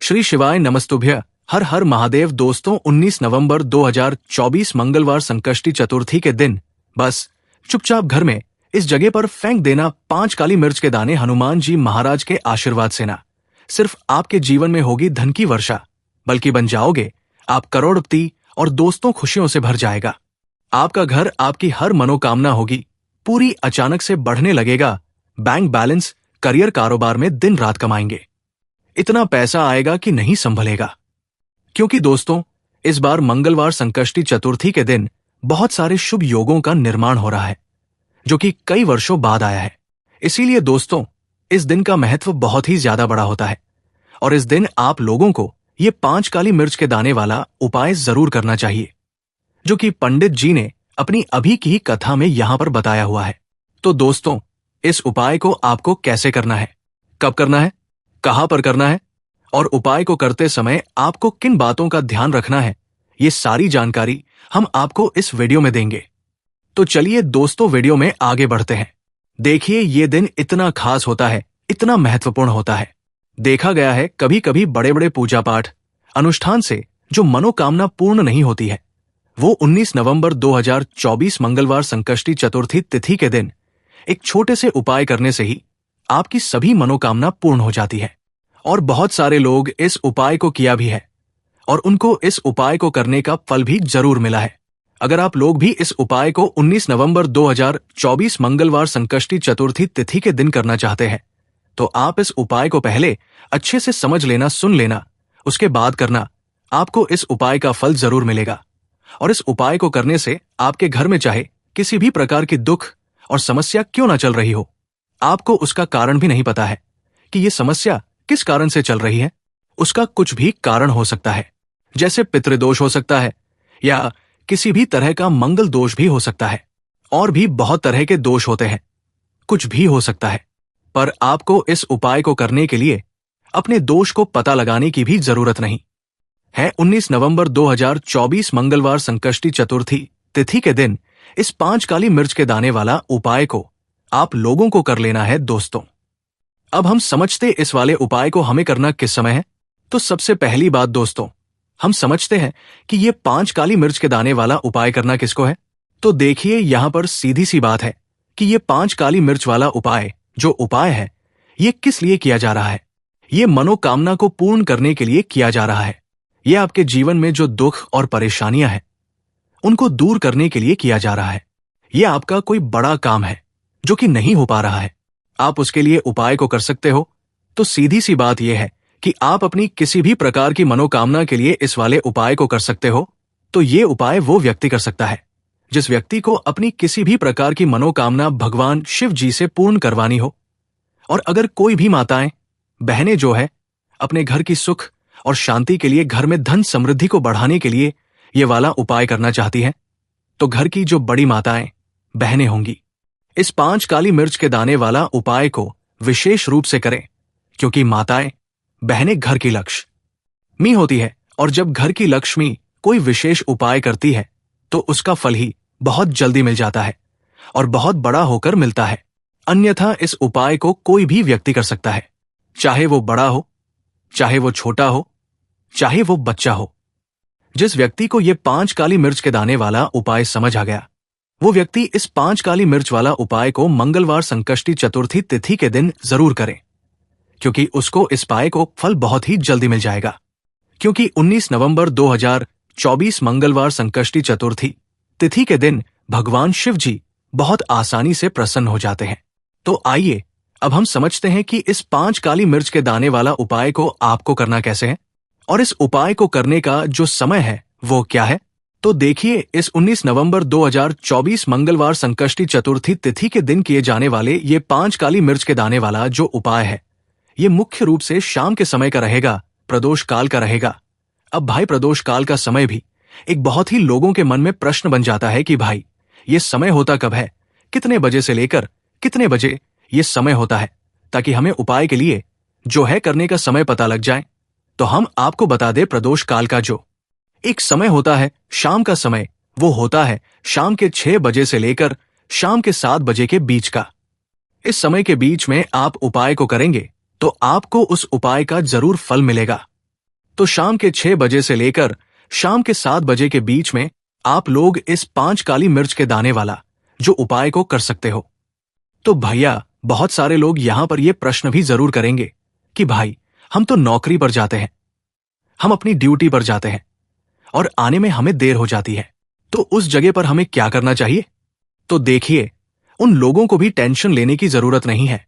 श्री शिवाय नमस्तुभ्य। हर हर महादेव। दोस्तों 19 नवंबर 2024 मंगलवार संकष्टी चतुर्थी के दिन बस चुपचाप घर में इस जगह पर फेंक देना 5 काली मिर्च के दाने। हनुमान जी महाराज के आशीर्वाद से ना सिर्फ आपके जीवन में होगी धन की वर्षा, बल्कि बन जाओगे आप करोड़पति और दोस्तों खुशियों से भर जाएगा। आपका घर, आपकी हर मनोकामना होगी पूरी, अचानक से बढ़ने लगेगा बैंक बैलेंस, करियर, कारोबार में दिन रात कमाएंगे। इतना पैसा आएगा कि नहीं संभलेगा। क्योंकि दोस्तों इस बार मंगलवार संकष्टी चतुर्थी के दिन बहुत सारे शुभ योगों का निर्माण हो रहा है, जो कि कई वर्षों बाद आया है। इसीलिए दोस्तों इस दिन का महत्व बहुत ही ज्यादा बड़ा होता है और इस दिन आप लोगों को ये 5 काली मिर्च के दाने वाला उपाय जरूर करना चाहिए, जो कि पंडित जी ने अपनी अभी की ही कथा में यहां पर बताया हुआ है। तो दोस्तों इस उपाय को आपको कैसे करना है, कब करना है, कहां पर करना है और उपाय को करते समय आपको किन बातों का ध्यान रखना है, ये सारी जानकारी हम आपको इस वीडियो में देंगे। तो चलिए दोस्तों वीडियो में आगे बढ़ते हैं। देखिए ये दिन इतना खास होता है, इतना महत्वपूर्ण होता है। देखा गया है कभी कभी बड़े बड़े पूजा पाठ अनुष्ठान से जो मनोकामना पूर्ण नहीं होती है, वो 19 नवंबर 2024 मंगलवार संकष्टी चतुर्थी तिथि के दिन एक छोटे से उपाय करने से ही आपकी सभी मनोकामना पूर्ण हो जाती है। और बहुत सारे लोग इस उपाय को किया भी है और उनको इस उपाय को करने का फल भी जरूर मिला है। अगर आप लोग भी इस उपाय को 19 नवंबर 2024 मंगलवार संकष्टी चतुर्थी तिथि के दिन करना चाहते हैं, तो आप इस उपाय को पहले अच्छे से समझ लेना, सुन लेना, उसके बाद करना। आपको इस उपाय का फल जरूर मिलेगा। और इस उपाय को करने से आपके घर में चाहे किसी भी प्रकार की दुख और समस्या क्यों ना चल रही हो, आपको उसका कारण भी नहीं पता है कि ये समस्या किस कारण से चल रही है। उसका कुछ भी कारण हो सकता है, जैसे पितृदोष हो सकता है या किसी भी तरह का मंगल दोष भी हो सकता है, और भी बहुत तरह के दोष होते हैं, कुछ भी हो सकता है। पर आपको इस उपाय को करने के लिए अपने दोष को पता लगाने की भी जरूरत नहीं है। 19 नवंबर 2024 मंगलवार संकष्टी चतुर्थी तिथि के दिन इस 5 काली मिर्च के दाने वाला उपाय को आप लोगों को कर लेना है। दोस्तों अब हम समझते इस वाले उपाय को हमें करना किस समय है। तो सबसे पहली बात दोस्तों, हम समझते हैं कि ये 5 काली मिर्च के दाने वाला उपाय करना किसको है। तो देखिए यहां पर सीधी सी बात है कि ये 5 काली मिर्च वाला उपाय जो उपाय है, ये किस लिए किया जा रहा है। ये मनोकामना को पूर्ण करने के लिए किया जा रहा है। ये आपके जीवन में जो दुख और परेशानियां हैं उनको दूर करने के लिए किया जा रहा है। ये आपका कोई बड़ा काम है जो कि नहीं हो पा रहा है, आप उसके लिए उपाय को कर सकते हो। तो सीधी सी बात यह है कि आप अपनी किसी भी प्रकार की मनोकामना के लिए इस वाले उपाय को कर सकते हो। तो ये उपाय वो व्यक्ति कर सकता है जिस व्यक्ति को अपनी किसी भी प्रकार की मनोकामना भगवान शिव जी से पूर्ण करवानी हो। और अगर कोई भी माताएं, बहनें जो है अपने घर की सुख और शांति के लिए, घर में धन समृद्धि को बढ़ाने के लिए ये वाला उपाय करना चाहती हैं, तो घर की जो बड़ी माताएं, बहनें होंगी, इस 5 काली मिर्च के दाने वाला उपाय को विशेष रूप से करें, क्योंकि माताएं, बहनें घर की लक्ष्मी होती है। और जब घर की लक्ष्मी कोई विशेष उपाय करती है तो उसका फल ही बहुत जल्दी मिल जाता है और बहुत बड़ा होकर मिलता है। अन्यथा इस उपाय को कोई भी व्यक्ति कर सकता है, चाहे वो बड़ा हो, चाहे वो छोटा हो, चाहे वो बच्चा हो। जिस व्यक्ति को ये 5 काली मिर्च के दाने वाला उपाय समझ आ गया, वो व्यक्ति इस 5 काली मिर्च वाला उपाय को मंगलवार संकष्टी चतुर्थी तिथि के दिन जरूर करें, क्योंकि उसको इस उपाय को फल बहुत ही जल्दी मिल जाएगा। क्योंकि 19 नवंबर 2024 मंगलवार संकष्टी चतुर्थी तिथि के दिन भगवान शिव जी बहुत आसानी से प्रसन्न हो जाते हैं। तो आइए अब हम समझते हैं कि इस 5 काली मिर्च के दाने वाला उपाय को आपको करना कैसे है और इस उपाय को करने का जो समय है वो क्या है। तो देखिए इस 19 नवंबर 2024 मंगलवार संकष्टी चतुर्थी तिथि के दिन किए जाने वाले ये 5 काली मिर्च के दाने वाला जो उपाय है, ये मुख्य रूप से शाम के समय का रहेगा, प्रदोष काल का रहेगा। अब भाई प्रदोष काल का समय भी एक बहुत ही लोगों के मन में प्रश्न बन जाता है कि भाई ये समय होता कब है, कितने बजे से लेकर कितने बजे ये समय होता है, ताकि हमें उपाय के लिए जो है करने का समय पता लग जाए। तो हम आपको बता दें, प्रदोष काल का जो एक समय होता है, शाम का समय, वो होता है शाम के 6 बजे से लेकर शाम के 7 बजे के बीच का। इस समय के बीच में आप उपाय को करेंगे तो आपको उस उपाय का जरूर फल मिलेगा। तो शाम के 6 बजे से लेकर शाम के 7 बजे के बीच में आप लोग इस 5 काली मिर्च के दाने वाला जो उपाय को कर सकते हो। तो भैया, बहुत सारे लोग यहां पर यह प्रश्न भी जरूर करेंगे कि भाई, हम तो नौकरी पर जाते हैं, हम अपनी ड्यूटी पर जाते हैं और आने में हमें देर हो जाती है, तो उस जगह पर हमें क्या करना चाहिए? तो देखिए, उन लोगों को भी टेंशन लेने की जरूरत नहीं है।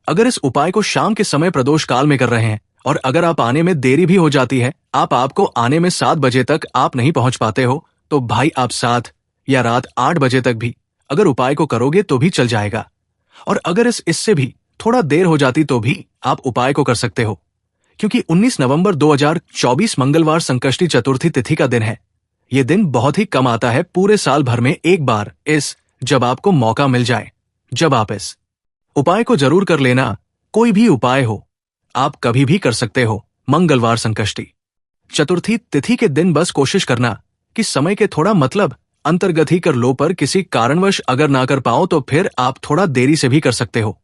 अगर इस उपाय को शाम के समय प्रदोष काल में कर रहे हैं और अगर आप आने में देरी भी हो जाती है, आपको आने में 7 बजे तक आप नहीं पहुंच पाते हो, तो भाई आप 7 या रात 8 बजे तक भी अगर उपाय को करोगे तो भी चल जाएगा। और अगर इससे भी थोड़ा देर हो जाती तो भी आप उपाय को कर सकते हो, क्योंकि 19 नवंबर 2024 मंगलवार संकष्टी चतुर्थी तिथि का दिन है। यह दिन बहुत ही कम आता है, पूरे साल भर में एक बार जब आपको मौका मिल जाए, जब आप इस उपाय को जरूर कर लेना। कोई भी उपाय हो, आप कभी भी कर सकते हो। मंगलवार संकष्टी चतुर्थी तिथि के दिन बस कोशिश करना कि समय के थोड़ा अंतर्गत ही कर लो, पर किसी कारणवश अगर ना कर पाओ तो फिर आप थोड़ा देरी से भी कर सकते हो।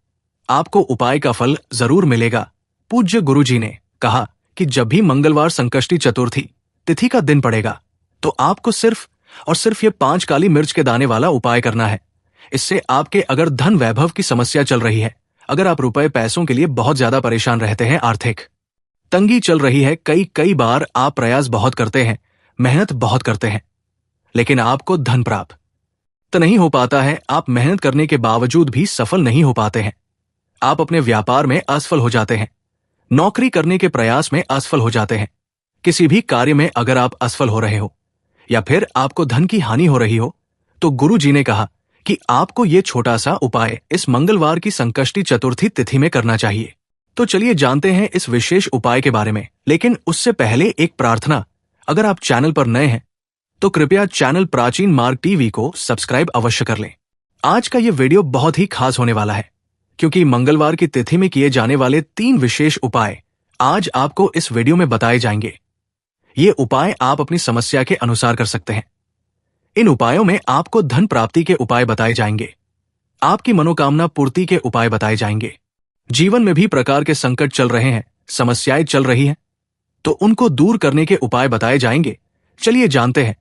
आपको उपाय का फल जरूर मिलेगा। पूज्य गुरुजी ने कहा कि जब भी मंगलवार संकष्टी चतुर्थी तिथि का दिन पड़ेगा तो आपको सिर्फ और सिर्फ ये 5 काली मिर्च के दाने वाला उपाय करना है। इससे आपके अगर धन वैभव की समस्या चल रही है, अगर आप रुपए पैसों के लिए बहुत ज्यादा परेशान रहते हैं, आर्थिक तंगी चल रही है, कई बार आप प्रयास बहुत करते हैं, मेहनत बहुत करते हैं, लेकिन आपको धन प्राप्त तो नहीं हो पाता है। आप मेहनत करने के बावजूद भी सफल नहीं हो पाते हैं। आप अपने व्यापार में असफल हो जाते हैं, नौकरी करने के प्रयास में असफल हो जाते हैं, किसी भी कार्य में अगर आप असफल हो रहे हो या फिर आपको धन की हानि हो रही हो, तो गुरु जी ने कहा कि आपको ये छोटा सा उपाय इस मंगलवार की संकष्टी चतुर्थी तिथि में करना चाहिए। तो चलिए जानते हैं इस विशेष उपाय के बारे में, लेकिन उससे पहले एक प्रार्थना। अगर आप चैनल पर नए हैं तो कृपया चैनल प्राचीन मार्ग टीवी को सब्सक्राइब अवश्य कर लें। आज का ये वीडियो बहुत ही खास होने वाला है, क्योंकि मंगलवार की तिथि में किए जाने वाले 3 विशेष उपाय आज आपको इस वीडियो में बताए जाएंगे। ये उपाय आप अपनी समस्या के अनुसार कर सकते हैं। इन उपायों में आपको धन प्राप्ति के उपाय बताए जाएंगे, आपकी मनोकामना पूर्ति के उपाय बताए जाएंगे। जीवन में भी प्रकार के संकट चल रहे हैं, समस्याएं चल रही हैं, तो उनको दूर करने के उपाय बताए जाएंगे। चलिए जानते हैं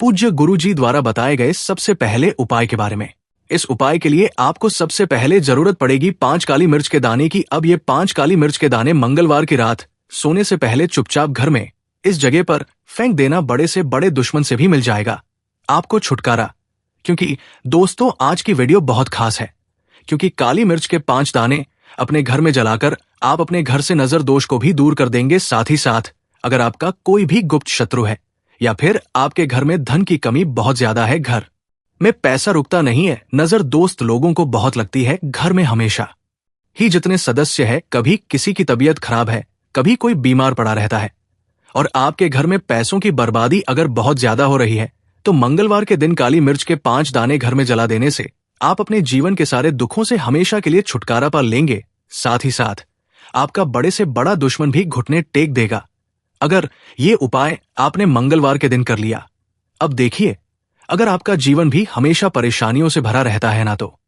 पूज्य गुरुजी द्वारा बताए गए सबसे पहले उपाय के बारे में। इस उपाय के लिए आपको सबसे पहले जरूरत पड़ेगी 5 काली मिर्च के दाने की। अब ये 5 काली मिर्च के दाने मंगलवार की रात सोने से पहले चुपचाप घर में इस जगह पर फेंक देना। बड़े से बड़े दुश्मन से भी मिल जाएगा आपको छुटकारा। क्योंकि दोस्तों, आज की वीडियो बहुत खास है, क्योंकि काली मिर्च के 5 दाने अपने घर में जलाकर आप अपने घर से नजर दोष को भी दूर कर देंगे। साथ ही साथ अगर आपका कोई भी गुप्त शत्रु है या फिर आपके घर में धन की कमी बहुत ज्यादा है, घर में पैसा रुकता नहीं है, नजर दोस्त लोगों को बहुत लगती है, घर में हमेशा ही जितने सदस्य है, कभी किसी की तबीयत खराब है, कभी कोई बीमार पड़ा रहता है और आपके घर में पैसों की बर्बादी अगर बहुत ज्यादा हो रही है, तो मंगलवार के दिन काली मिर्च के 5 दाने घर में जला देने से आप अपने जीवन के सारे दुखों से हमेशा के लिए छुटकारा पा लेंगे। साथ ही साथ आपका बड़े से बड़ा दुश्मन भी घुटने टेक देगा अगर ये उपाय आपने मंगलवार के दिन कर लिया। अब देखिए, अगर आपका जीवन भी हमेशा परेशानियों से भरा रहता है ना, तो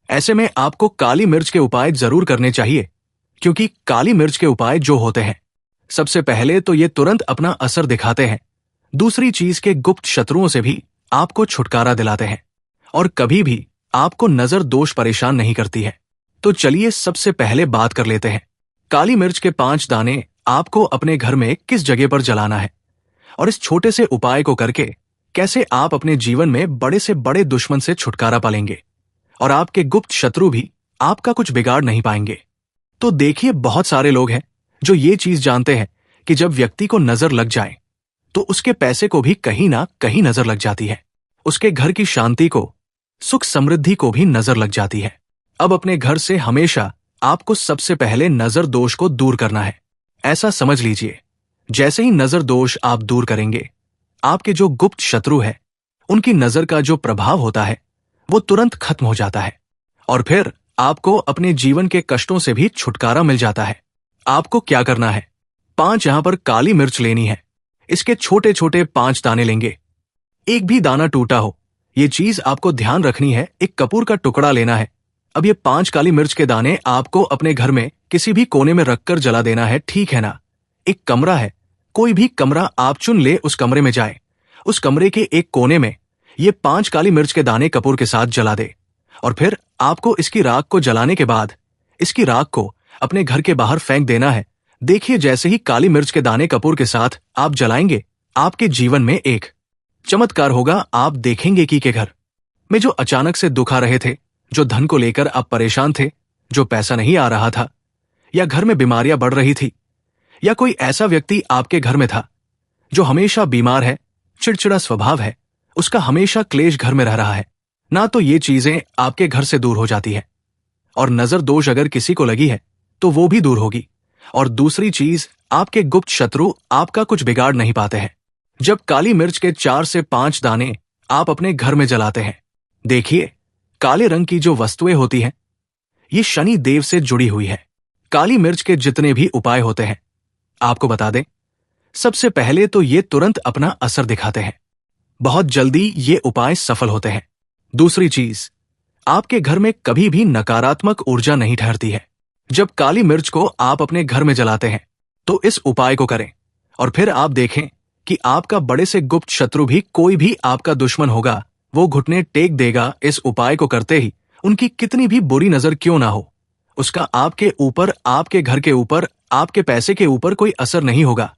ऐसे में आपको काली मिर्च के उपाय जरूर करने चाहिए। क्योंकि काली मिर्च के उपाय जो होते हैं, सबसे पहले तो ये तुरंत अपना असर दिखाते हैं, दूसरी चीज के गुप्त शत्रुओं से भी आपको छुटकारा दिलाते हैं और कभी भी आपको नजर दोष परेशान नहीं करती है। तो चलिए सबसे पहले बात कर लेते हैं, काली मिर्च के 5 दाने आपको अपने घर में किस जगह पर जलाना है और इस छोटे से उपाय को करके कैसे आप अपने जीवन में बड़े से बड़े दुश्मन से छुटकारा पालेंगे और आपके गुप्त शत्रु भी आपका कुछ बिगाड़ नहीं पाएंगे। तो देखिए, बहुत सारे लोग हैं जो ये चीज जानते हैं कि जब व्यक्ति को नजर लग जाए तो उसके पैसे को भी कहीं ना कहीं नजर लग जाती है, उसके घर की शांति को, सुख समृद्धि को भी नजर लग जाती है। अब अपने घर से हमेशा आपको सबसे पहले नजर दोष को दूर करना है। ऐसा समझ लीजिए, जैसे ही नजर दोष आप दूर करेंगे, आपके जो गुप्त शत्रु है उनकी नजर का जो प्रभाव होता है वो तुरंत खत्म हो जाता है और फिर आपको अपने जीवन के कष्टों से भी छुटकारा मिल जाता है। आपको क्या करना है, 5 यहां पर काली मिर्च लेनी है। इसके छोटे छोटे 5 दाने लेंगे, एक भी दाना टूटा हो, ये चीज आपको ध्यान रखनी है। एक कपूर का टुकड़ा लेना है। अब ये 5 काली मिर्च के दाने आपको अपने घर में किसी भी कोने में रखकर जला देना है, ठीक है ना। एक कमरा है कोई भी कमरा आप चुन ले, उस कमरे में जाए, उस कमरे के एक कोने में ये 5 काली मिर्च के दाने कपूर के साथ जला दे। और फिर आपको इसकी राख को जलाने के बाद इसकी राख को अपने घर के बाहर फेंक देना है। देखिए, जैसे ही काली मिर्च के दाने कपूर के साथ आप जलाएंगे, आपके जीवन में एक चमत्कार होगा। आप देखेंगे कि के घर में जो अचानक से दुख आ रहे थे, जो धन को लेकर आप परेशान थे, जो पैसा नहीं आ रहा था, या घर में बीमारियां बढ़ रही थी, या कोई ऐसा व्यक्ति आपके घर में था जो हमेशा बीमार है, चिड़चिड़ा स्वभाव है, उसका हमेशा क्लेश घर में रह रहा है, ना तो ये चीजें आपके घर से दूर हो जाती है, और नजर दोष अगर किसी को लगी है तो वो भी दूर होगी। और दूसरी चीज, आपके गुप्त शत्रु आपका कुछ बिगाड़ नहीं पाते हैं जब काली मिर्च के 4 से 5 दाने आप अपने घर में जलाते हैं। देखिए, काले रंग की जो वस्तुएं होती हैं, ये शनि देव से जुड़ी हुई है। काली मिर्च के जितने भी उपाय होते हैं, आपको बता दें, सबसे पहले तो ये तुरंत अपना असर दिखाते हैं, बहुत जल्दी ये उपाय सफल होते हैं। दूसरी चीज, आपके घर में कभी भी नकारात्मक ऊर्जा नहीं ठहरती है। जब काली मिर्च को आप अपने घर में जलाते हैं तो इस उपाय को करें, और फिर आप देखें कि आपका बड़े से गुप्त शत्रु भी, कोई भी आपका दुश्मन होगा, वो घुटने टेक देगा इस उपाय को करते ही। उनकी कितनी भी बुरी नजर क्यों ना हो, उसका आपके ऊपर, आपके घर के ऊपर, आपके पैसे के ऊपर कोई असर नहीं होगा,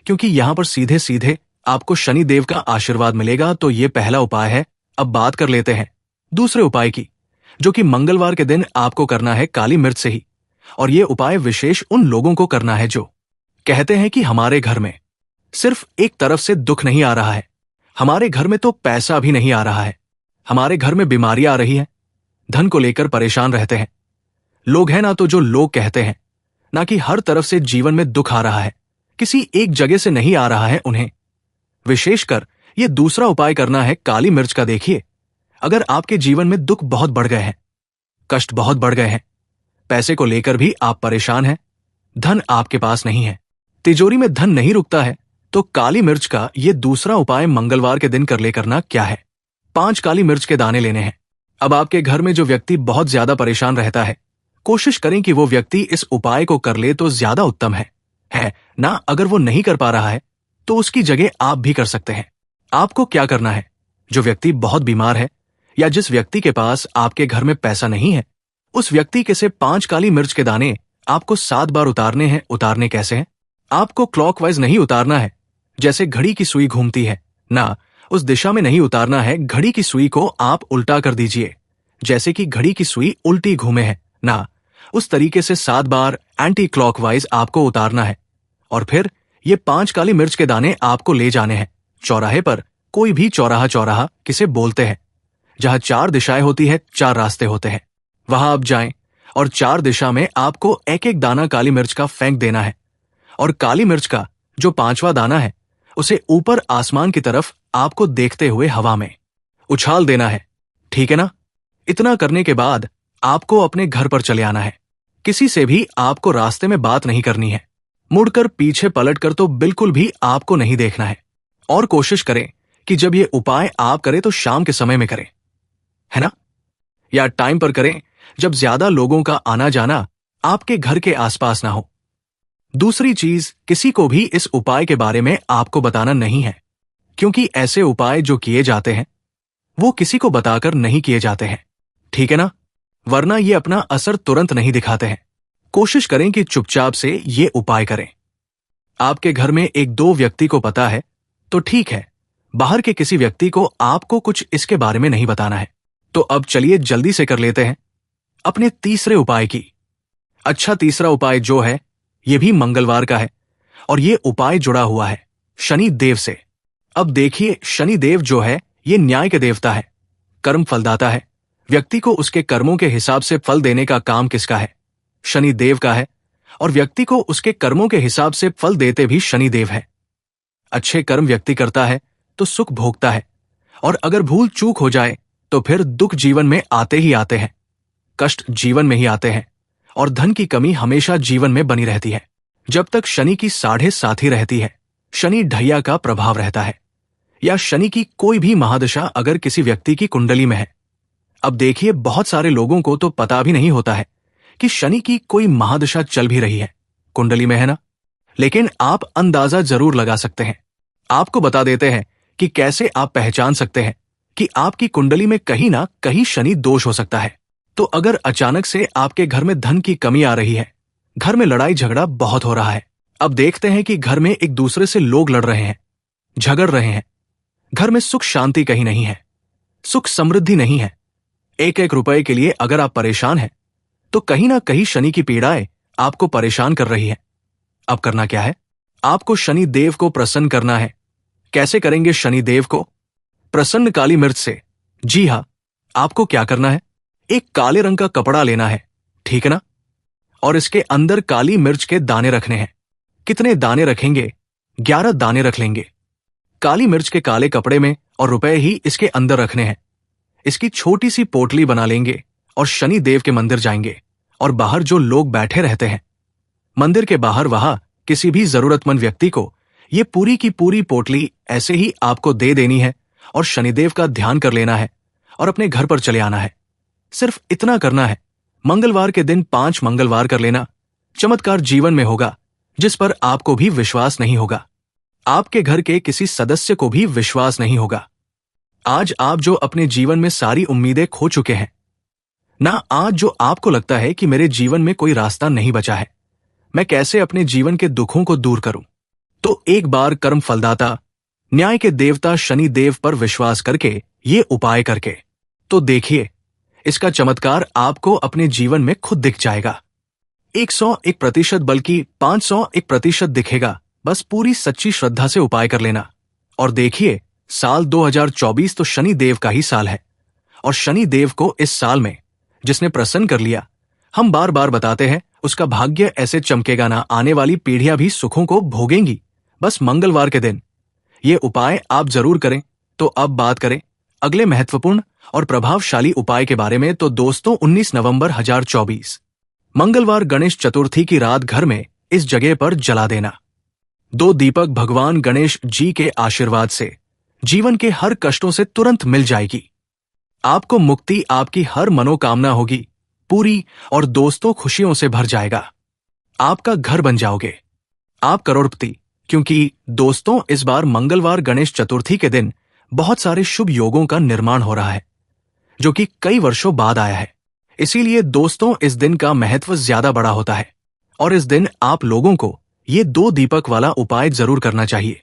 क्योंकि यहां पर सीधे सीधे आपको शनि देव का आशीर्वाद मिलेगा। तो ये पहला उपाय है। अब बात कर लेते हैं दूसरे उपाय की, जो कि मंगलवार के दिन आपको करना है काली मिर्च से ही। और ये उपाय विशेष उन लोगों को करना है जो कहते हैं कि हमारे घर में सिर्फ एक तरफ से दुख नहीं आ रहा है, हमारे घर में तो पैसा भी नहीं आ रहा है, हमारे घर में बीमारियां आ रही है, धन को लेकर परेशान रहते हैं लोग, हैं ना। तो जो लोग कहते हैं ना कि हर तरफ से जीवन में दुख आ रहा है, किसी एक जगह से नहीं आ रहा है, उन्हें विशेषकर ये दूसरा उपाय करना है काली मिर्च का। देखिए, अगर आपके जीवन में दुख बहुत बढ़ गए हैं, कष्ट बहुत बढ़ गए हैं, पैसे को लेकर भी आप परेशान हैं, धन आपके पास नहीं है, तिजोरी में धन नहीं रुकता है, तो काली मिर्च का ये दूसरा उपाय मंगलवार के दिन कर ले करना क्या है। 5 काली मिर्च के दाने लेने हैं। अब आपके घर में जो व्यक्ति बहुत ज्यादा परेशान रहता है, कोशिश करें कि वो व्यक्ति इस उपाय को कर ले तो ज्यादा उत्तम है ना। अगर वो नहीं कर पा रहा है तो उसकी जगह आप भी कर सकते हैं। आपको क्या करना है, जो व्यक्ति बहुत बीमार है या जिस व्यक्ति के पास आपके घर में पैसा नहीं है, उस व्यक्ति के से 5 काली मिर्च के दाने आपको 7 बार उतारने हैं। उतारने कैसे हैं? आपको क्लॉकवाइज नहीं उतारना है, जैसे घड़ी की सुई घूमती है ना, उस दिशा में नहीं उतारना है। घड़ी की सुई को आप उल्टा कर दीजिए, जैसे कि घड़ी की सुई उल्टी घूमे है ना, उस तरीके से 7 बार एंटी क्लॉकवाइज आपको उतारना है। और फिर ये 5 काली मिर्च के दाने आपको ले जाने हैं चौराहे पर। कोई भी चौराहा किसे बोलते हैं, जहां 4 दिशाएं होती है, 4 रास्ते होते हैं, वहां आप जाएं और 4 दिशा में आपको एक एक दाना काली मिर्च का फेंक देना है। और काली मिर्च का जो 5वां दाना है, उसे ऊपर आसमान की तरफ आपको देखते हुए हवा में उछाल देना है। ठीक है ना? इतना करने के बाद आपको अपने घर पर चले आना है। किसी से भी आपको रास्ते में बात नहीं करनी है, मुड़कर पीछे पलटकर तो बिल्कुल भी आपको नहीं देखना है। और कोशिश करें कि जब ये उपाय आप करें तो शाम के समय में करें, है ना, या टाइम पर करें जब ज्यादा लोगों का आना जाना आपके घर के आसपास ना हो। दूसरी चीज, किसी को भी इस उपाय के बारे में आपको बताना नहीं है, क्योंकि ऐसे उपाय जो किए जाते हैं वो किसी को बताकर नहीं किए जाते हैं। ठीक है ना? वरना ये अपना असर तुरंत नहीं दिखाते हैं। कोशिश करें कि चुपचाप से ये उपाय करें। आपके घर में 1-2 व्यक्ति को पता है तो ठीक है, बाहर के किसी व्यक्ति को आपको कुछ इसके बारे में नहीं बताना है। तो अब चलिए जल्दी से कर लेते हैं अपने तीसरे उपाय की। अच्छा, तीसरा उपाय जो है ये भी मंगलवार का है, और ये उपाय जुड़ा हुआ है शनि देव से। अब देखिए, शनि देव जो है ये न्याय के देवता है, कर्म फलदाता है। व्यक्ति को उसके कर्मों के हिसाब से फल देने का काम किसका है? शनि देव का है। और व्यक्ति को उसके कर्मों के हिसाब से फल देते भी शनि देव है। अच्छे कर्म व्यक्ति करता है तो सुख भोगता है, और अगर भूल चूक हो जाए तो फिर दुख जीवन में आते ही आते हैं, कष्ट जीवन में ही आते हैं, और धन की कमी हमेशा जीवन में बनी रहती है। जब तक शनि की 7.5 ही रहती है, शनि ढैया का प्रभाव रहता है, या शनि की कोई भी महादशा अगर किसी व्यक्ति की कुंडली में है। अब देखिए, बहुत सारे लोगों को तो पता भी नहीं होता है कि शनि की कोई महादशा चल भी रही है, कुंडली में है ना, लेकिन आप अंदाजा जरूर लगा सकते हैं। आपको बता देते हैं कि कैसे आप पहचान सकते हैं कि आपकी कुंडली में कहीं ना कहीं शनि दोष हो सकता है। तो अगर अचानक से आपके घर में धन की कमी आ रही है, घर में लड़ाई झगड़ा बहुत हो रहा है, अब देखते हैं कि घर में एक दूसरे से लोग लड़ रहे हैं, झगड़ रहे हैं, घर में सुख शांति कहीं नहीं है, सुख समृद्धि नहीं है, एक एक रुपए के लिए अगर आप परेशान हैं, तो कहीं ना कहीं शनि की पीड़ाएं आपको परेशान कर रही है। अब करना क्या है? आपको शनि देव को प्रसन्न करना है। कैसे करेंगे शनि देव को प्रसन्न? काली मिर्च से। जी हां, आपको क्या करना है, एक काले रंग का कपड़ा लेना है, ठीक है ना, और इसके अंदर काली मिर्च के दाने रखने हैं। कितने दाने रखेंगे? 11 दाने रख लेंगे काली मिर्च के काले कपड़े में, और रुपए ही इसके अंदर रखने हैं। इसकी छोटी सी पोटली बना लेंगे और शनि देव के मंदिर जाएंगे, और बाहर जो लोग बैठे रहते हैं मंदिर के बाहर, वहां किसी भी जरूरतमंद व्यक्ति को ये पूरी की पूरी पोटली ऐसे ही आपको दे देनी है, और शनिदेव का ध्यान कर लेना है और अपने घर पर चले आना है। सिर्फ इतना करना है। मंगलवार के दिन 5 मंगलवार कर लेना। चमत्कार जीवन में होगा जिस पर आपको भी विश्वास नहीं होगा, आपके घर के किसी सदस्य को भी विश्वास नहीं होगा। आज आप जो अपने जीवन में सारी उम्मीदें खो चुके हैं ना, आज जो आपको लगता है कि मेरे जीवन में कोई रास्ता नहीं बचा है, मैं कैसे अपने जीवन के दुखों को दूर करूं, तो एक बार कर्म फलदाता न्याय के देवता शनि देव पर विश्वास करके, ये उपाय करके तो देखिए, इसका चमत्कार आपको अपने जीवन में खुद दिख जाएगा। 101% बल्कि 501% दिखेगा। बस पूरी सच्ची श्रद्धा से उपाय कर लेना। और देखिए, साल 2024 तो शनि देव का ही साल है, और शनि देव को इस साल में जिसने प्रसन्न कर लिया, हम बार बार बताते हैं, उसका भाग्य ऐसे चमकेगा ना, आने वाली पीढ़ियां भी सुखों को भोगेंगी। बस मंगलवार के दिन ये उपाय आप जरूर करें। तो अब बात करें अगले महत्वपूर्ण और प्रभावशाली उपाय के बारे में। तो दोस्तों, 19 नवंबर 2024 मंगलवार गणेश चतुर्थी की रात घर में इस जगह पर जला देना 2 दीपक। भगवान गणेश जी के आशीर्वाद से जीवन के हर कष्टों से तुरंत मिल जाएगी। आपको मुक्ति, आपकी हर मनोकामना होगी पूरी, और दोस्तों खुशियों से भर जाएगा। आपका घर बन जाओगे आप करोड़पति। क्योंकि दोस्तों, इस बार मंगलवार गणेश चतुर्थी के दिन बहुत सारे शुभ योगों का निर्माण हो रहा है, जो कि कई वर्षों बाद आया है। इसीलिए दोस्तों, इस दिन का महत्व ज्यादा बड़ा होता है, और इस दिन आप लोगों को ये 2 दीपक वाला उपाय जरूर करना चाहिए,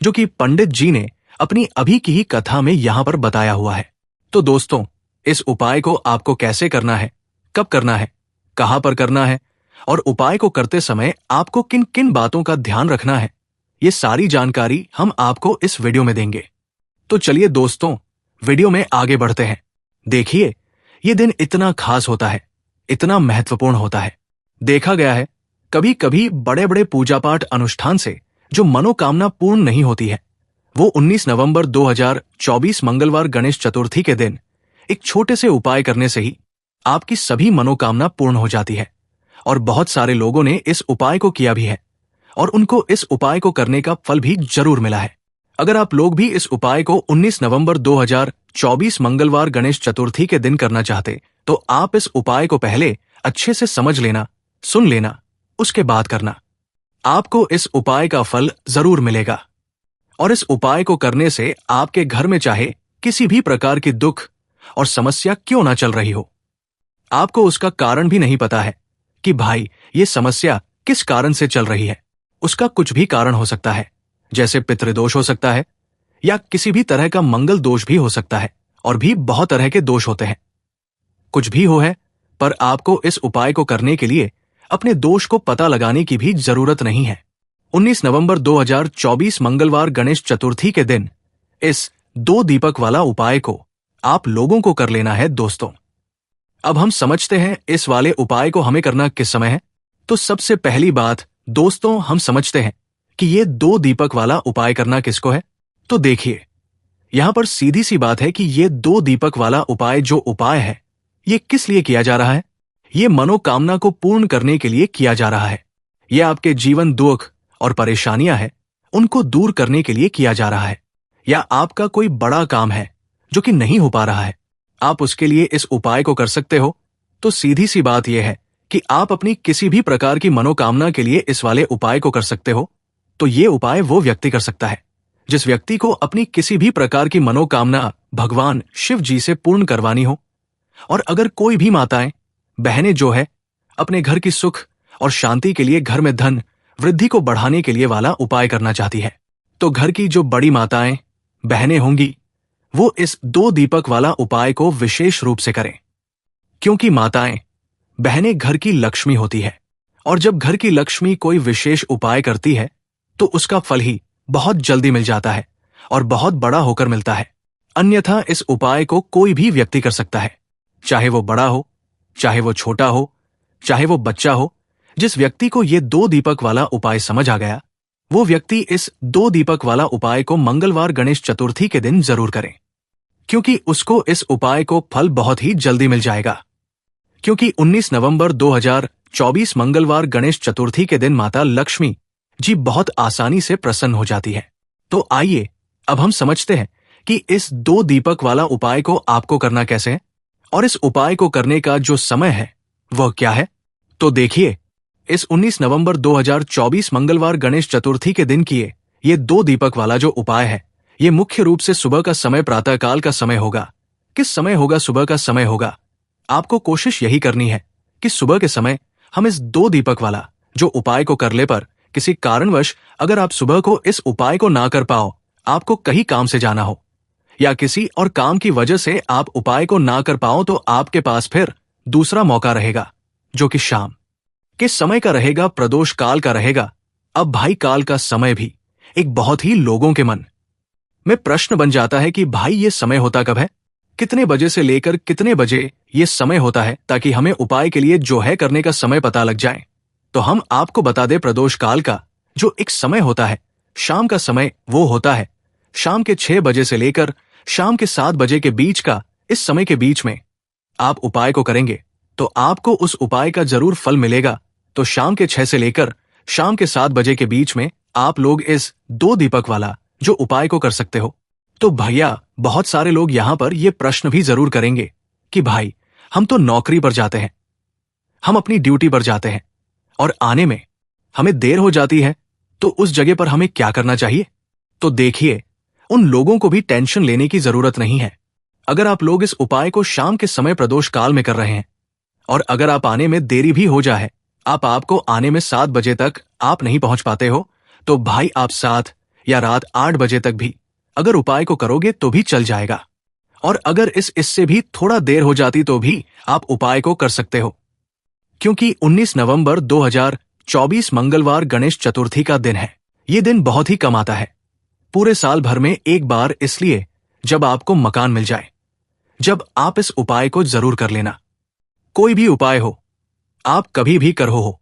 जो कि पंडित जी ने अपनी अभी की ही कथा में यहां पर बताया हुआ है। तो दोस्तों, इस उपाय को आपको कैसे करना है, कब करना है, कहां पर करना है, और उपाय को करते समय आपको किन किन बातों का ध्यान रखना है, ये सारी जानकारी हम आपको इस वीडियो में देंगे। तो चलिए दोस्तों, वीडियो में आगे बढ़ते हैं। देखिए, ये दिन इतना खास होता है, इतना महत्वपूर्ण होता है। देखा गया है, कभी कभी बड़े बड़े पूजा पाठ अनुष्ठान से जो मनोकामना पूर्ण नहीं होती है, वो 19 नवंबर 2024 मंगलवार गणेश चतुर्थी के दिन एक छोटे से उपाय करने से ही आपकी सभी मनोकामना पूर्ण हो जाती है। और बहुत सारे लोगों ने इस उपाय को किया भी है, और उनको इस उपाय को करने का फल भी जरूर मिला है। अगर आप लोग भी इस उपाय को 19 नवंबर 2024 मंगलवार गणेश चतुर्थी के दिन करना चाहते, तो आप इस उपाय को पहले अच्छे से समझ लेना, सुन लेना, उसके बाद करना। आपको इस उपाय का फल जरूर मिलेगा। और इस उपाय को करने से आपके घर में चाहे किसी भी प्रकार की दुख और समस्या क्यों ना चल रही हो, आपको उसका कारण भी नहीं पता है कि भाई ये समस्या किस कारण से चल रही है, उसका कुछ भी कारण हो सकता है, जैसे पितृदोष हो सकता है, या किसी भी तरह का मंगल दोष भी हो सकता है, और भी बहुत तरह के दोष होते हैं। कुछ भी हो है, पर आपको इस उपाय को करने के लिए अपने दोष को पता लगाने की भी जरूरत नहीं है। 19 नवंबर 2024 मंगलवार गणेश चतुर्थी के दिन इस 2 दीपक वाला उपाय को आप लोगों को कर लेना है। दोस्तों, अब हम समझते हैं इस वाले उपाय को हमें करना किस समय है। तो सबसे पहली बात दोस्तों, हम समझते हैं कि ये 2 दीपक वाला उपाय करना किसको है। तो देखिए, यहां पर सीधी सी बात है कि ये 2 दीपक वाला उपाय जो उपाय है, ये किस लिए किया जा रहा है। ये मनोकामना को पूर्ण करने के लिए किया जा रहा है। ये आपके जीवन दुख और परेशानियां हैं, उनको दूर करने के लिए किया जा रहा है। या आपका कोई बड़ा काम है जो कि नहीं हो पा रहा है, आप उसके लिए इस उपाय को कर सकते हो। तो सीधी सी बात यह है कि आप अपनी किसी भी प्रकार की मनोकामना के लिए इस वाले उपाय को कर सकते हो, तो ये उपाय वो व्यक्ति कर सकता है जिस व्यक्ति को अपनी किसी भी प्रकार की मनोकामना भगवान शिव जी से पूर्ण करवानी हो। और अगर कोई भी माताएं बहनें जो है अपने घर की सुख और शांति के लिए घर में धन वृद्धि को बढ़ाने के लिए वाला उपाय करना चाहती है, तो घर की जो बड़ी माताएं बहनें होंगी वो इस 2 दीपक वाला उपाय को विशेष रूप से करें, क्योंकि माताएं बहनें घर की लक्ष्मी होती है और जब घर की लक्ष्मी कोई विशेष उपाय करती है तो उसका फल ही बहुत जल्दी मिल जाता है और बहुत बड़ा होकर मिलता है। अन्यथा इस उपाय को कोई भी व्यक्ति कर सकता है, चाहे वो बड़ा हो, चाहे वो छोटा हो, चाहे वो बच्चा हो। जिस व्यक्ति को ये 2 दीपक वाला उपाय समझ आ गया, वो व्यक्ति इस 2 दीपक वाला उपाय को मंगलवार गणेश चतुर्थी के दिन जरूर करें, क्योंकि उसको इस उपाय को फल बहुत ही जल्दी मिल जाएगा। क्योंकि 19 नवंबर 2024 मंगलवार गणेश चतुर्थी के दिन माता लक्ष्मी जी बहुत आसानी से प्रसन्न हो जाती है। तो आइए अब हम समझते हैं कि इस 2 दीपक वाला उपाय को आपको करना कैसे है और इस उपाय को करने का जो समय है वह क्या है। तो देखिए, इस 19 नवंबर 2024 मंगलवार गणेश चतुर्थी के दिन किए ये 2 दीपक वाला जो उपाय है, ये मुख्य रूप से सुबह का समय प्रातःकाल का समय होगा। किस समय होगा? सुबह का समय होगा। आपको कोशिश यही करनी है कि सुबह के समय हम इस 2 दीपक वाला जो उपाय को करने पर किसी कारणवश अगर आप सुबह को इस उपाय को ना कर पाओ, आपको कहीं काम से जाना हो या किसी और काम की वजह से आप उपाय को ना कर पाओ, तो आपके पास फिर दूसरा मौका रहेगा जो कि शाम के समय का रहेगा, प्रदोष काल का रहेगा। अब भाई काल का समय भी एक बहुत ही लोगों के मन में प्रश्न बन जाता है कि भाई ये समय होता कब है, कितने बजे से लेकर कितने बजे ये समय होता है, ताकि हमें उपाय के लिए जो है करने का समय पता लग जाए। तो हम आपको बता दें, प्रदोष काल का जो एक समय होता है, शाम का समय वो होता है शाम के 6 बजे से लेकर शाम के 7 बजे के बीच का। इस समय के बीच में आप उपाय को करेंगे तो आपको उस उपाय का जरूर फल मिलेगा। तो शाम के 6 से लेकर शाम के 7 बजे के बीच में आप लोग इस 2 दीपक वाला जो उपाय को कर सकते हो। तो भैया, बहुत सारे लोग यहां पर ये प्रश्न भी जरूर करेंगे कि भाई हम तो नौकरी पर जाते हैं, हम अपनी ड्यूटी पर जाते हैं और आने में हमें देर हो जाती है, तो उस जगह पर हमें क्या करना चाहिए? तो देखिए, उन लोगों को भी टेंशन लेने की जरूरत नहीं है। अगर आप लोग इस उपाय को शाम के समय प्रदोष काल में कर रहे हैं और अगर आप आने में देरी भी हो जाए, आपको आने में 7 बजे तक आप नहीं पहुंच पाते हो, तो भाई आप 7 या रात 8 बजे तक भी अगर उपाय को करोगे तो भी चल जाएगा। और अगर इससे भी थोड़ा देर हो जाती तो भी आप उपाय को कर सकते हो, क्योंकि 19 नवंबर 2024 मंगलवार गणेश चतुर्थी का दिन है। ये दिन बहुत ही कम आता है, पूरे साल भर में एक बार, इसलिए जब आपको मकान मिल जाए, जब आप इस उपाय को जरूर कर लेना। कोई भी उपाय हो, आप कभी भी करो हो,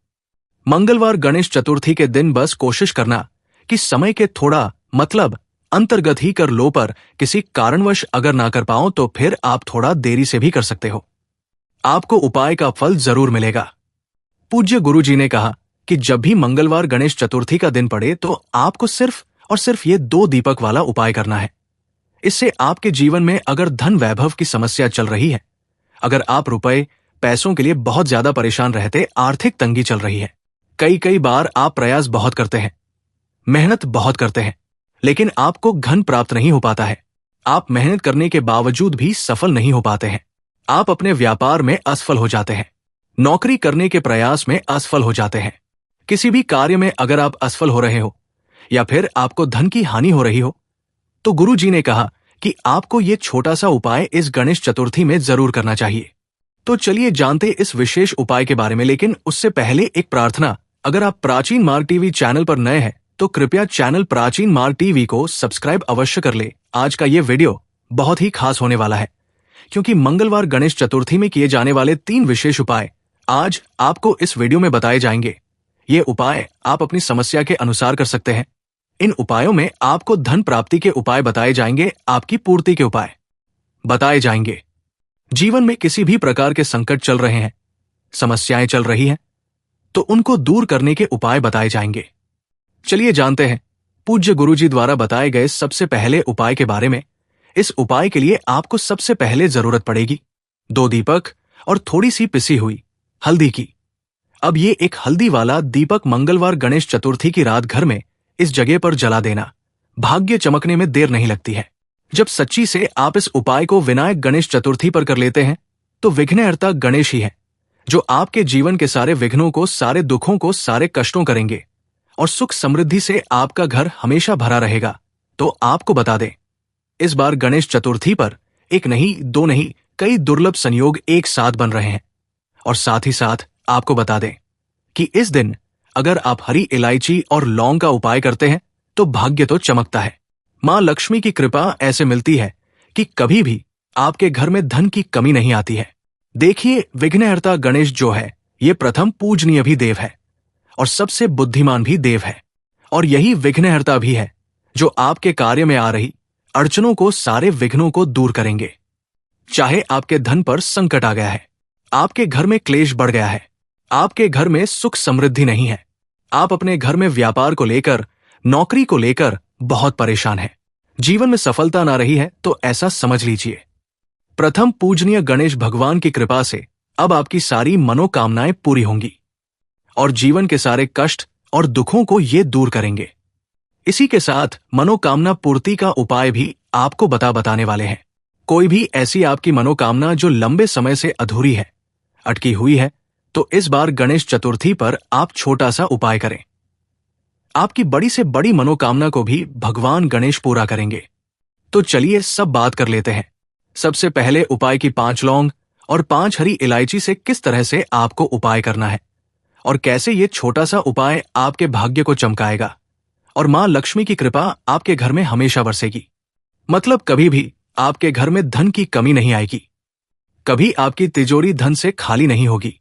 मंगलवार गणेश चतुर्थी के दिन बस कोशिश करना कि समय के थोड़ा मतलब अंतर्गत ही कर लो, पर किसी कारणवश अगर ना कर पाओ तो फिर आप थोड़ा देरी से भी कर सकते हो, आपको उपाय का फल जरूर मिलेगा। पूज्य गुरु जी ने कहा कि जब भी मंगलवार गणेश चतुर्थी का दिन पड़े तो आपको सिर्फ और सिर्फ ये 2 दीपक वाला उपाय करना है। इससे आपके जीवन में अगर धन वैभव की समस्या चल रही है, अगर आप रुपए पैसों के लिए बहुत ज्यादा परेशान रहते, आर्थिक तंगी चल रही है, कई बार आप प्रयास बहुत करते हैं, मेहनत बहुत करते हैं, लेकिन आपको धन प्राप्त नहीं हो पाता है, आप मेहनत करने के बावजूद भी सफल नहीं हो पाते हैं, आप अपने व्यापार में असफल हो जाते हैं, नौकरी करने के प्रयास में असफल हो जाते हैं, किसी भी कार्य में अगर आप असफल हो रहे हो या फिर आपको धन की हानि हो रही हो, तो गुरु जी ने कहा कि आपको ये छोटा सा उपाय इस गणेश चतुर्थी में जरूर करना चाहिए। तो चलिए जानते इस विशेष उपाय के बारे में, लेकिन उससे पहले एक प्रार्थना। अगर आप प्राचीन मार्ग टीवी चैनल पर नए हैं तो कृपया चैनल प्राचीन मार्ग टीवी को सब्सक्राइब अवश्य कर ले। आज का ये वीडियो बहुत ही खास होने वाला है, क्योंकि मंगलवार गणेश चतुर्थी में किए जाने वाले 3 विशेष उपाय आज आपको इस वीडियो में बताए जाएंगे। ये उपाय आप अपनी समस्या के अनुसार कर सकते हैं। इन उपायों में आपको धन प्राप्ति के उपाय बताए जाएंगे, आपकी पूर्ति के उपाय बताए जाएंगे। जीवन में किसी भी प्रकार के संकट चल रहे हैं, समस्याएं चल रही हैं, तो उनको दूर करने के उपाय बताए जाएंगे। चलिए जानते हैं पूज्य गुरुजी द्वारा बताए गए सबसे पहले उपाय के बारे में। इस उपाय के लिए आपको सबसे पहले जरूरत पड़ेगी 2 दीपक और थोड़ी सी पिसी हुई हल्दी की। अब ये एक हल्दी वाला दीपक मंगलवार गणेश चतुर्थी की रात घर में इस जगह पर जला देना। भाग्य चमकने में देर नहीं लगती है। जब सच्ची से आप इस उपाय को विनायक गणेश चतुर्थी पर कर लेते हैं तो विघ्नहर्ता गणेश ही है जो आपके जीवन के सारे विघ्नों को, सारे दुखों को, सारे कष्टों करेंगे और सुख समृद्धि से आपका घर हमेशा भरा रहेगा। तो आपको बता दें, इस बार गणेश चतुर्थी पर एक नहीं, दो नहीं, कई दुर्लभ संयोग एक साथ बन रहे हैं। और साथ ही साथ आपको बता दें कि इस दिन अगर आप हरी इलायची और लौंग का उपाय करते हैं तो भाग्य तो चमकता है। मां लक्ष्मी की कृपा ऐसे मिलती है कि कभी भी आपके घर में धन की कमी नहीं आती है। देखिए, विघ्नहर्ता गणेश जो है ये प्रथम पूजनीय भी देव है और सबसे बुद्धिमान भी देव है। और यही विघ्नहर्ता भी है जो आपके कार्य में आ रही अड़चनों को, सारे विघ्नों को दूर करेंगे। चाहे आपके धन पर संकट आ गया है, आपके घर में क्लेश बढ़ गया है, आपके घर में सुख समृद्धि नहीं है, आप अपने घर में व्यापार को लेकर, नौकरी को लेकर बहुत परेशान हैं, जीवन में सफलता ना रही है, तो ऐसा समझ लीजिए प्रथम पूजनीय गणेश भगवान की कृपा से अब आपकी सारी मनोकामनाएं पूरी होंगी और जीवन के सारे कष्ट और दुखों को ये दूर करेंगे। इसी के साथ मनोकामना पूर्ति का उपाय भी आपको बताने वाले हैं। कोई भी ऐसी आपकी मनोकामना जो लंबे समय से अधूरी है, अटकी हुई है, तो इस बार गणेश चतुर्थी पर आप छोटा सा उपाय करें। आपकी बड़ी से बड़ी मनोकामना को भी भगवान गणेश पूरा करेंगे। तो चलिए सब बात कर लेते हैं। सबसे पहले उपाय की 5 लौंग और 5 हरी इलायची से किस तरह से आपको उपाय करना है और कैसे ये छोटा सा उपाय आपके भाग्य को चमकाएगा और मां लक्ष्मी की कृपा आपके घर में हमेशा बरसेगी। मतलब कभी भी आपके घर में धन की कमी नहीं आएगी, कभी आपकी तिजोरी धन से खाली नहीं होगी।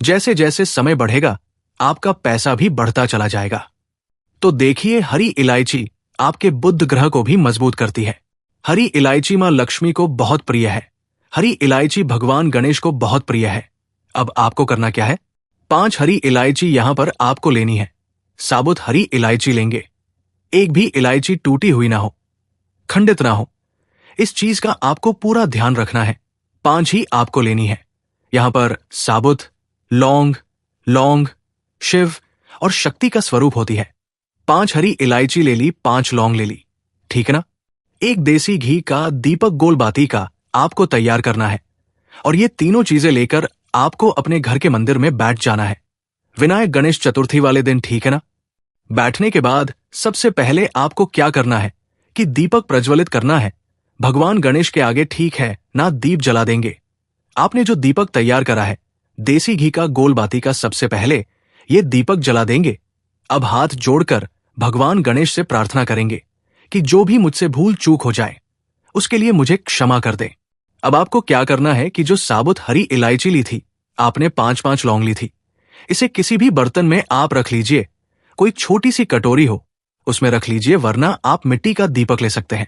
जैसे जैसे समय बढ़ेगा आपका पैसा भी बढ़ता चला जाएगा। तो देखिए, हरी इलायची आपके बुध ग्रह को भी मजबूत करती है। हरी इलायची मां लक्ष्मी को बहुत प्रिय है। हरी इलायची भगवान गणेश को बहुत प्रिय है। अब आपको करना क्या है, 5 हरी इलायची यहां पर आपको लेनी है। साबुत हरी इलायची लेंगे। एक भी इलायची टूटी हुई ना हो, खंडित ना हो, इस चीज का आपको पूरा ध्यान रखना है। 5 ही आपको लेनी है। यहां पर साबुत, लौंग, शिव और शक्ति का स्वरूप होती है। 5 हरी इलायची ले ली, 5 लौंग ले ली, ठीक है ना। एक देसी घी का दीपक गोल बाती का आपको तैयार करना है और ये तीनों चीजें लेकर आपको अपने घर के मंदिर में बैठ जाना है विनायक गणेश चतुर्थी वाले दिन, ठीक है ना। बैठने के बाद सबसे पहले आपको क्या करना है कि दीपक प्रज्वलित करना है। भगवान गणेश के आगे, ठीक है ना, दीप जला देंगे। आपने जो दीपक तैयार करा है देसी घी का गोल बाती का, सबसे पहले ये दीपक जला देंगे। अब हाथ जोड़कर भगवान गणेश से प्रार्थना करेंगे कि जो भी मुझसे भूल चूक हो जाए उसके लिए मुझे क्षमा कर दे। अब आपको क्या करना है कि जो साबुत हरी इलायची ली थी, आपने 5-5 लौंग ली थी, इसे किसी भी बर्तन में आप रख लीजिए। कोई छोटी सी कटोरी हो उसमें रख लीजिए, वरना आप मिट्टी का दीपक ले सकते हैं।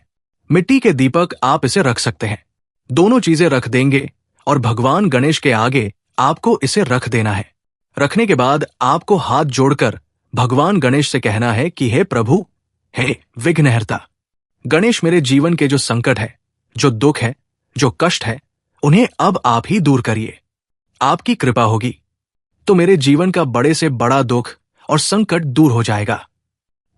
मिट्टी के दीपक आप इसे रख सकते हैं। दोनों चीजें रख देंगे और भगवान गणेश के आगे आपको इसे रख देना है। रखने के बाद आपको हाथ जोड़कर भगवान गणेश से कहना है कि हे प्रभु, हे विघ्नहर्ता गणेश, मेरे जीवन के जो संकट है, जो दुख है, जो कष्ट है, उन्हें अब आप ही दूर करिए। आपकी कृपा होगी तो मेरे जीवन का बड़े से बड़ा दुख और संकट दूर हो जाएगा,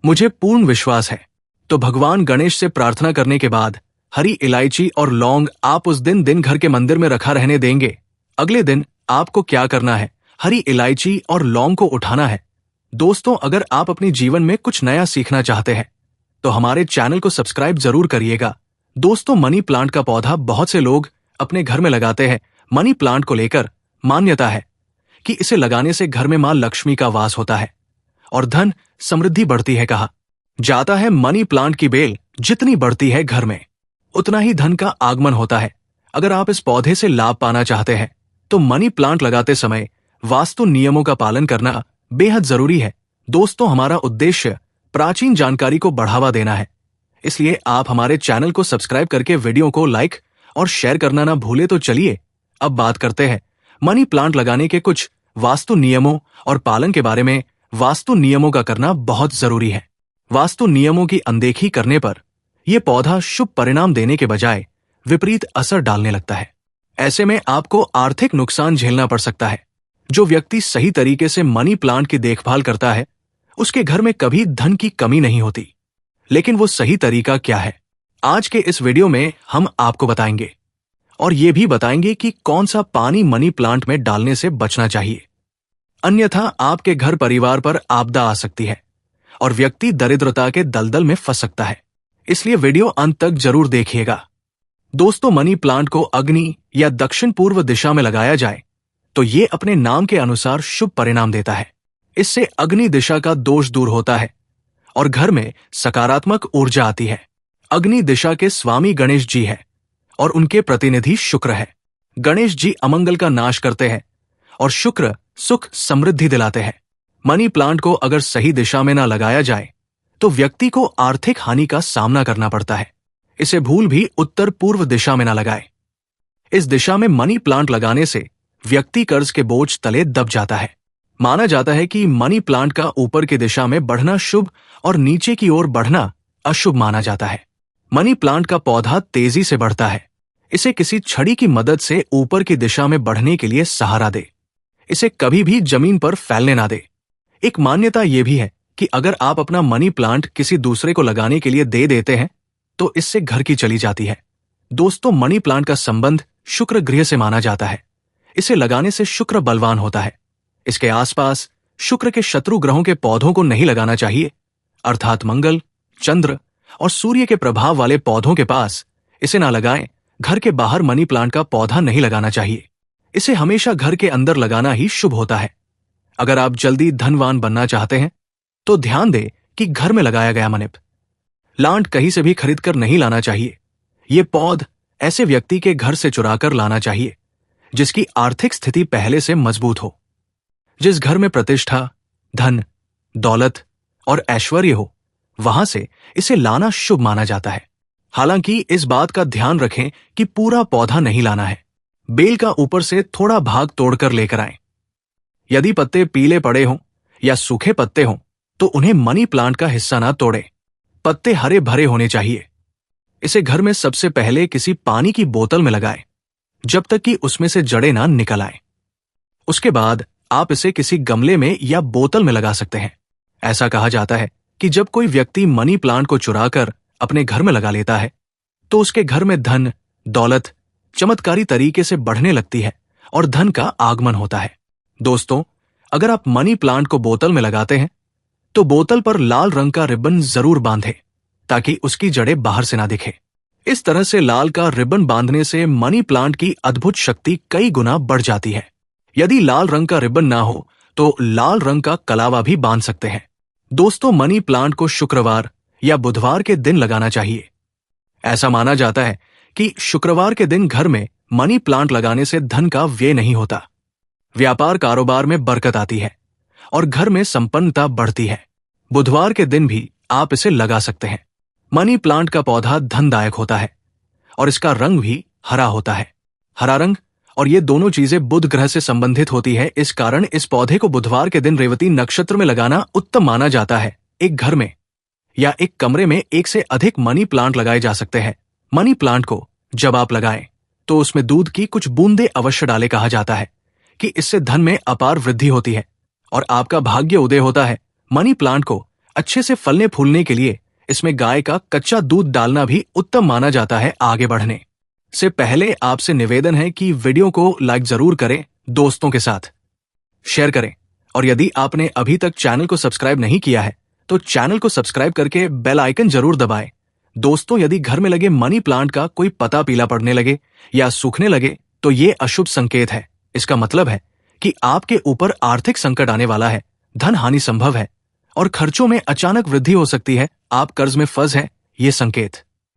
मुझे पूर्ण विश्वास है। तो भगवान गणेश से प्रार्थना करने के बाद हरी इलायची और लौंग आप उस दिन घर के मंदिर में रखा रहने देंगे। अगले दिन आपको क्या करना है, हरी इलायची और लौंग को उठाना है। दोस्तों, अगर आप अपने जीवन में कुछ नया सीखना चाहते हैं तो हमारे चैनल को सब्सक्राइब जरूर करिएगा। दोस्तों, मनी प्लांट का पौधा बहुत से लोग अपने घर में लगाते हैं। मनी प्लांट को लेकर मान्यता है कि इसे लगाने से घर में मां लक्ष्मी का वास होता है और धन समृद्धि बढ़ती है। कहा जाता है मनी प्लांट की बेल जितनी बढ़ती है घर में उतना ही धन का आगमन होता है। अगर आप इस पौधे से लाभ पाना चाहते हैं तो मनी प्लांट लगाते समय वास्तु नियमों का पालन करना बेहद जरूरी है। दोस्तों, हमारा उद्देश्य प्राचीन जानकारी को बढ़ावा देना है, इसलिए आप हमारे चैनल को सब्सक्राइब करके वीडियो को लाइक और शेयर करना ना भूले। तो चलिए अब बात करते हैं मनी प्लांट लगाने के कुछ वास्तु नियमों और पालन के बारे में। वास्तु नियमों का करना बहुत जरूरी है। वास्तु नियमों की अनदेखी करने पर यह पौधा शुभ परिणाम देने के बजाय विपरीत असर डालने लगता है। ऐसे में आपको आर्थिक नुकसान झेलना पड़ सकता है। जो व्यक्ति सही तरीके से मनी प्लांट की देखभाल करता है, उसके घर में कभी धन की कमी नहीं होती। लेकिन वो सही तरीका क्या है, आज के इस वीडियो में हम आपको बताएंगे। और ये भी बताएंगे कि कौन सा पानी मनी प्लांट में डालने से बचना चाहिए, अन्यथा आपके घर परिवार पर आपदा आ सकती है और व्यक्ति दरिद्रता के दलदल में फंस सकता है। इसलिए वीडियो अंत तक जरूर देखिएगा। दोस्तों, मनी प्लांट को अग्नि या दक्षिण पूर्व दिशा में लगाया जाए तो ये अपने नाम के अनुसार शुभ परिणाम देता है। इससे अग्नि दिशा का दोष दूर होता है और घर में सकारात्मक ऊर्जा आती है। अग्नि दिशा के स्वामी गणेश जी है और उनके प्रतिनिधि शुक्र है। गणेश जी अमंगल का नाश करते हैं और शुक्र सुख समृद्धि दिलाते हैं। मनी प्लांट को अगर सही दिशा में ना लगाया जाए तो व्यक्ति को आर्थिक हानि का सामना करना पड़ता है। इसे भूल भी उत्तर पूर्व दिशा में ना लगाए। इस दिशा में मनी प्लांट लगाने से व्यक्ति कर्ज के बोझ तले दब जाता है। माना जाता है कि मनी प्लांट का ऊपर की दिशा में बढ़ना शुभ और नीचे की ओर बढ़ना अशुभ माना जाता है। मनी प्लांट का पौधा तेजी से बढ़ता है। इसे किसी छड़ी की मदद से ऊपर की दिशा में बढ़ने के लिए सहारा दे। इसे कभी भी जमीन पर फैलने ना दे। एक मान्यता यह भी है कि अगर आप अपना मनी प्लांट किसी दूसरे को लगाने के लिए दे देते हैं तो इससे घर की चली जाती है। दोस्तों, मनी प्लांट का संबंध शुक्र गृह से माना जाता है। इसे लगाने से शुक्र बलवान होता है। इसके आसपास शुक्र के शत्रु ग्रहों के पौधों को नहीं लगाना चाहिए, अर्थात मंगल, चंद्र और सूर्य के प्रभाव वाले पौधों के पास इसे ना लगाएं। घर के बाहर मनी प्लांट का पौधा नहीं लगाना चाहिए। इसे हमेशा घर के अंदर लगाना ही शुभ होता है। अगर आप जल्दी धनवान बनना चाहते हैं तो ध्यान दें कि घर में लगाया गया मनी प्लांट कहीं से भी खरीदकर नहीं लाना चाहिए। ये पौध ऐसे व्यक्ति के घर से चुराकर लाना चाहिए जिसकी आर्थिक स्थिति पहले से मजबूत हो। जिस घर में प्रतिष्ठा, धन, दौलत और ऐश्वर्य हो, वहां से इसे लाना शुभ माना जाता है। हालांकि इस बात का ध्यान रखें कि पूरा पौधा नहीं लाना है। बेल का ऊपर से थोड़ा भाग तोड़कर लेकर आएं। यदि पत्ते पीले पड़े हों या सूखे पत्ते हों तो उन्हें मनी प्लांट का हिस्सा ना तोड़ें। पत्ते हरे भरे होने चाहिए। इसे घर में सबसे पहले किसी पानी की बोतल में लगाएं जब तक कि उसमें से जड़ें ना निकल आए। उसके बाद आप इसे किसी गमले में या बोतल में लगा सकते हैं। ऐसा कहा जाता है कि जब कोई व्यक्ति मनी प्लांट को चुराकर अपने घर में लगा लेता है तो उसके घर में धन, दौलत चमत्कारी तरीके से बढ़ने लगती है और धन का आगमन होता है। दोस्तों, अगर आप मनी प्लांट को बोतल में लगाते हैं तो बोतल पर लाल रंग का रिबन जरूर बांधें ताकि उसकी जड़ें बाहर से ना दिखे। इस तरह से लाल का रिबन बांधने से मनी प्लांट की अद्भुत शक्ति कई गुना बढ़ जाती है। यदि लाल रंग का रिबन ना हो तो लाल रंग का कलावा भी बांध सकते हैं। दोस्तों, मनी प्लांट को शुक्रवार या बुधवार के दिन लगाना चाहिए। ऐसा माना जाता है कि शुक्रवार के दिन घर में मनी प्लांट लगाने से धन का व्यय नहीं होता, व्यापार कारोबार में बरकत आती है और घर में संपन्नता बढ़ती है। बुधवार के दिन भी आप इसे लगा सकते हैं। मनी प्लांट का पौधा धनदायक होता है और इसका रंग भी हरा होता है। हरा रंग और ये दोनों चीजें बुध ग्रह से संबंधित होती है। इस कारण इस पौधे को बुधवार के दिन रेवती नक्षत्र में लगाना उत्तम माना जाता है। एक घर में या एक कमरे में एक से अधिक मनी प्लांट लगाए जा सकते हैं। मनी प्लांट को जब आप लगाएं तो उसमें दूध की कुछ बूंदे अवश्य डालें। कहा जाता है कि इससे धन में अपार वृद्धि होती है और आपका भाग्य उदय होता है। मनी प्लांट को अच्छे से फलने फूलने के लिए इसमें गाय का कच्चा दूध डालना भी उत्तम माना जाता है। आगे बढ़ने से पहले आपसे निवेदन है कि वीडियो को लाइक जरूर करें, दोस्तों के साथ शेयर करें और यदि आपने अभी तक चैनल को सब्सक्राइब नहीं किया है तो चैनल को सब्सक्राइब करके बेल आइकन जरूर दबाएं। दोस्तों, यदि घर में लगे मनी प्लांट का कोई पत्ता पीला पड़ने लगे या सूखने लगे तो ये अशुभ संकेत है। इसका मतलब है कि आपके ऊपर आर्थिक संकट आने वाला है, धन हानि संभव है और खर्चों में अचानक वृद्धि हो सकती है। आप कर्ज में फंस हैं, ये संकेत